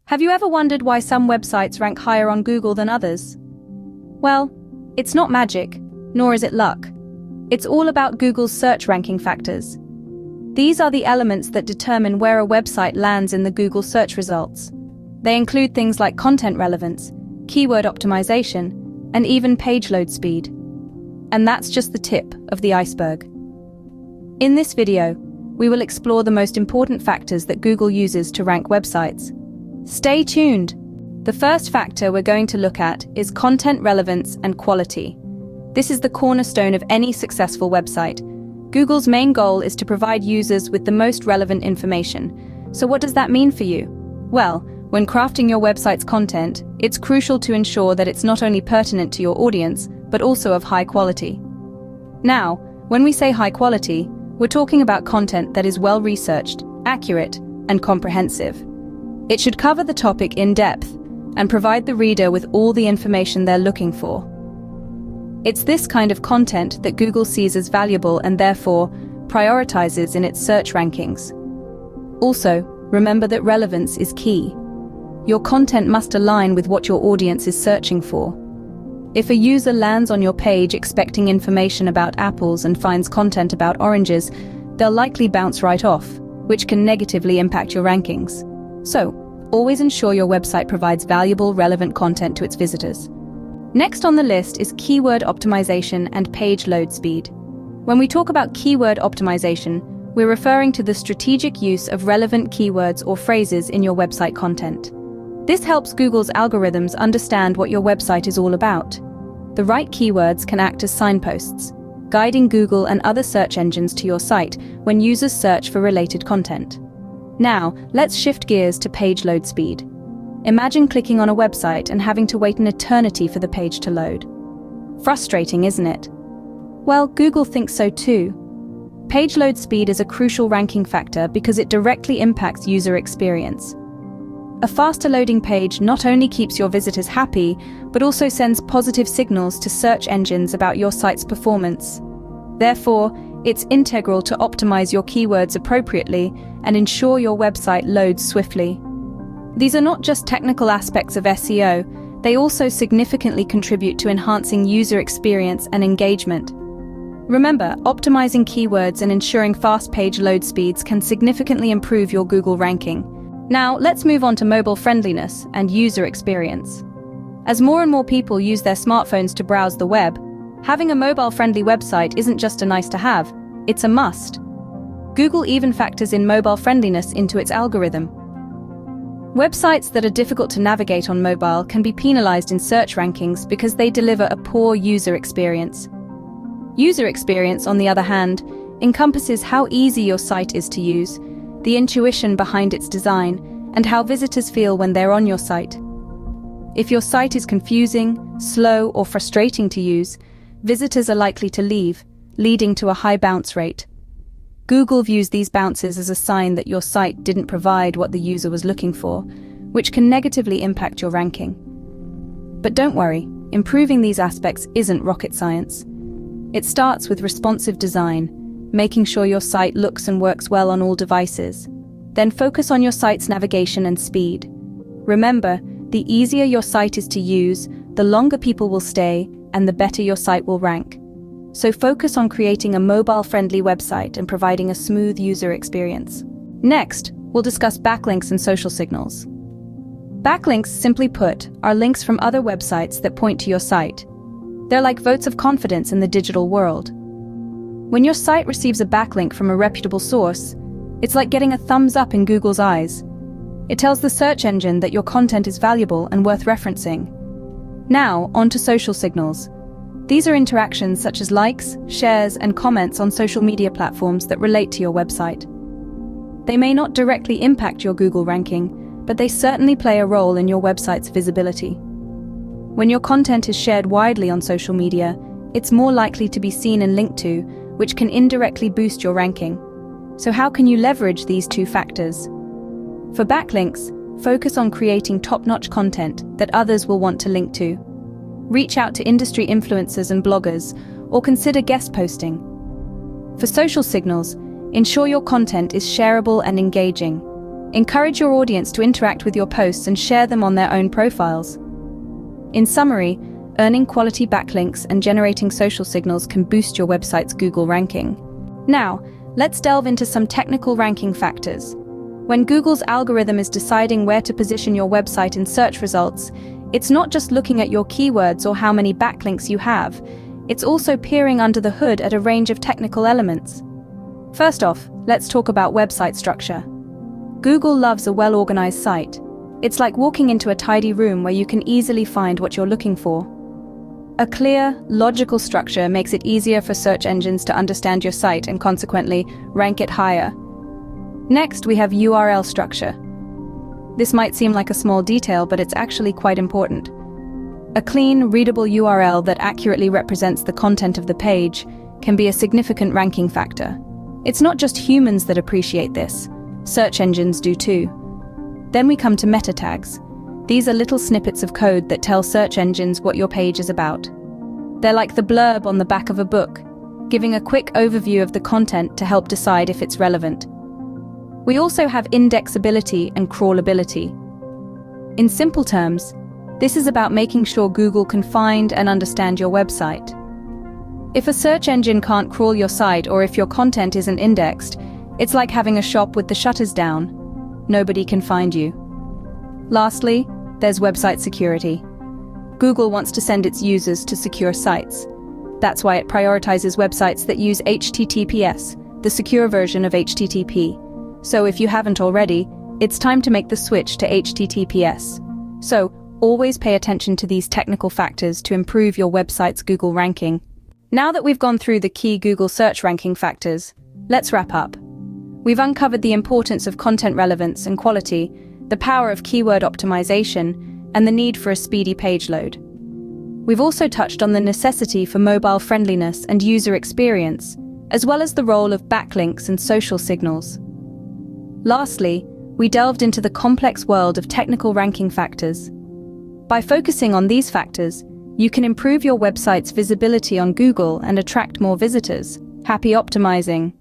Have you ever wondered why some websites rank higher on Google than others? Well, it's not magic, nor is it luck. It's all about Google's search ranking factors. These are the elements that determine where a website lands in the Google search results. They include things like content relevance, keyword optimization, and even page load speed. And that's just the tip of the iceberg. In this video, we will explore the most important factors that Google uses to rank websites. Stay tuned! The first factor we're going to look at is content relevance and quality. This is the cornerstone of any successful website. Google's main goal is to provide users with the most relevant information. So what does that mean for you? Well, when crafting your website's content, it's crucial to ensure that it's not only pertinent to your audience, but also of high quality. Now, when we say high quality, we're talking about content that is well-researched, accurate, and comprehensive. It should cover the topic in depth and provide the reader with all the information they're looking for. It's this kind of content that Google sees as valuable and therefore prioritizes in its search rankings. Also, remember that relevance is key. Your content must align with what your audience is searching for. If a user lands on your page expecting information about apples and finds content about oranges, they'll likely bounce right off, which can negatively impact your rankings. So, always ensure your website provides valuable, relevant content to its visitors. Next on the list is keyword optimization and page load speed. When we talk about keyword optimization, we're referring to the strategic use of relevant keywords or phrases in your website content. This helps Google's algorithms understand what your website is all about. The right keywords can act as signposts, guiding Google and other search engines to your site when users search for related content. Now, let's shift gears to page load speed. Imagine clicking on a website and having to wait an eternity for the page to load. Frustrating, isn't it? Well, Google thinks so too. Page load speed is a crucial ranking factor because it directly impacts user experience. A faster loading page not only keeps your visitors happy, but also sends positive signals to search engines about your site's performance. Therefore, it's integral to optimize your keywords appropriately and ensure your website loads swiftly. These are not just technical aspects of SEO, they also significantly contribute to enhancing user experience and engagement. Remember, optimizing keywords and ensuring fast page load speeds can significantly improve your Google ranking. Now, let's move on to mobile friendliness and user experience. As more and more people use their smartphones to browse the web, having a mobile-friendly website isn't just a nice-to-have, it's a must. Google even factors in mobile friendliness into its algorithm. Websites that are difficult to navigate on mobile can be penalized in search rankings because they deliver a poor user experience. User experience, on the other hand, encompasses how easy your site is to use, the intuition behind its design, and how visitors feel when they're on your site. If your site is confusing, slow, or frustrating to use, visitors are likely to leave, leading to a high bounce rate. Google views these bounces as a sign that your site didn't provide what the user was looking for, which can negatively impact your ranking. But don't worry, improving these aspects isn't rocket science. It starts with responsive design, making sure your site looks and works well on all devices. Then focus on your site's navigation and speed. Remember, the easier your site is to use, the longer people will stay, and the better your site will rank. So focus on creating a mobile-friendly website and providing a smooth user experience. Next, we'll discuss backlinks and social signals. Backlinks, simply put, are links from other websites that point to your site. They're like votes of confidence in the digital world. When your site receives a backlink from a reputable source, it's like getting a thumbs up in Google's eyes. It tells the search engine that your content is valuable and worth referencing. Now, on to social signals. These are interactions such as likes, shares, and comments on social media platforms that relate to your website. They may not directly impact your Google ranking, but they certainly play a role in your website's visibility. When your content is shared widely on social media, it's more likely to be seen and linked to, which can indirectly boost your ranking. So how can you leverage these two factors? For backlinks, focus on creating top-notch content that others will want to link to. Reach out to industry influencers and bloggers, or consider guest posting. For social signals, ensure your content is shareable and engaging. Encourage your audience to interact with your posts and share them on their own profiles. In summary, earning quality backlinks and generating social signals can boost your website's Google ranking. Now, let's delve into some technical ranking factors. When Google's algorithm is deciding where to position your website in search results, it's not just looking at your keywords or how many backlinks you have, it's also peering under the hood at a range of technical elements. First off, let's talk about website structure. Google loves a well-organized site. It's like walking into a tidy room where you can easily find what you're looking for. A clear, logical structure makes it easier for search engines to understand your site and consequently rank it higher. Next, we have URL structure. This might seem like a small detail, but it's actually quite important. A clean, readable URL that accurately represents the content of the page can be a significant ranking factor. It's not just humans that appreciate this. Search engines do too. Then we come to meta tags. These are little snippets of code that tell search engines what your page is about. They're like the blurb on the back of a book, giving a quick overview of the content to help decide if it's relevant. We also have indexability and crawlability. In simple terms, this is about making sure Google can find and understand your website. If a search engine can't crawl your site or if your content isn't indexed, it's like having a shop with the shutters down. Nobody can find you. Lastly, there's website security. Google wants to send its users to secure sites. That's why it prioritizes websites that use HTTPS, the secure version of HTTP. So if you haven't already, it's time to make the switch to HTTPS. So always pay attention to these technical factors to improve your website's Google ranking. Now that we've gone through the key Google search ranking factors, let's wrap up. We've uncovered the importance of content relevance and quality, the power of keyword optimization, and the need for a speedy page load. We've also touched on the necessity for mobile friendliness and user experience, as well as the role of backlinks and social signals. Lastly, we delved into the complex world of technical ranking factors. By focusing on these factors, you can improve your website's visibility on Google and attract more visitors. Happy optimizing!